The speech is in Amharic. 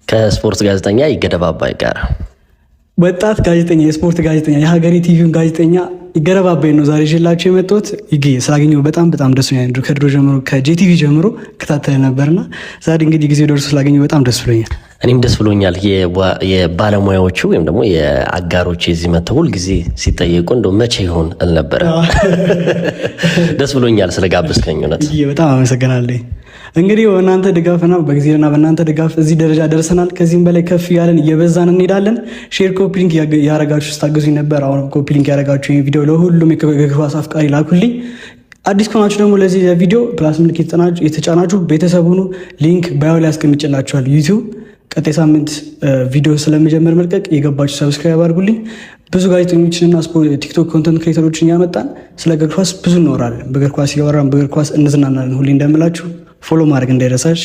ከስፖርት ጋዜጠኛ ይገደብ አባይ ጋር ወጣት ጋዜጠኛ፣ የስፖርት ጋዜጠኛ፣ የሀገሬ ቲቪውን ጋዜጠኛ ይገደብ አባይ ነው ዛሬ ይዤላችሁ የመጣሁት። ስላገኘሁ በጣም ደስ ብሎኛል። ከድሮ ጀምሮ ከጄቲቪ ጀምሮ ከታተለ ነበርና ዛሬ እንግዲህ ጊዜ ደርሶ ስላገኘሁ በጣም ደስ ብሎኛል። እኔም ደስ ብሎኛል። የባለሙያዎቹ ወይም ደግሞ የአጋሮች የዚህ መተው ሁል ጊዜ ሲጠየቁ እንደው መቼ ይሆን አልነበረ። ደስ ብሎኛል ስለጋበዝከኝ። እውነት በጣም አመሰግናለሁ። እንግዲህ በእናንተ ድጋፍና በጊዜና በእናንተ ድጋፍ እዚህ ደረጃ ደርሰናል። ከዚህም በላይ ከፍ ያለን እየበዛን እንሄዳለን። ሼር ኮፒ ሊንክ ያረጋችሁ ስታግዙኝ ነበር። አሁን ኮፒ ሊንክ ያረጋችሁ ይሄን ቪዲዮ ለሁሉም የእግር ኳስ አፍቃሪ ላኩልኝ። አዲስ ከሆናችሁ ደግሞ ለዚህ ቪዲዮ ፕላስ ምልክት የተጫናችሁ ቤተሰብ ሁኑ። ሊንክ ባዮ ላይ አስቀምጬላችኋል ዩቲዩብ። ቀጣይ ሳምንት ቪዲዮ ስለመጀመር መልቀቅ የገባችሁ ሰብስክራይብ አድርጉልኝ። ብዙ ጋዜጠኞችንና ቲክቶክ ኮንተንት ክሬተሮችን እያመጣን ስለ እግር ኳስ ብዙ እናወራለን። በእግር ኳስ እያወራን በእግር ኳስ እንዝናናለን። ሁሌ እንደምላችሁ ፎሎ ማድረግ እንዳይረሳሽ።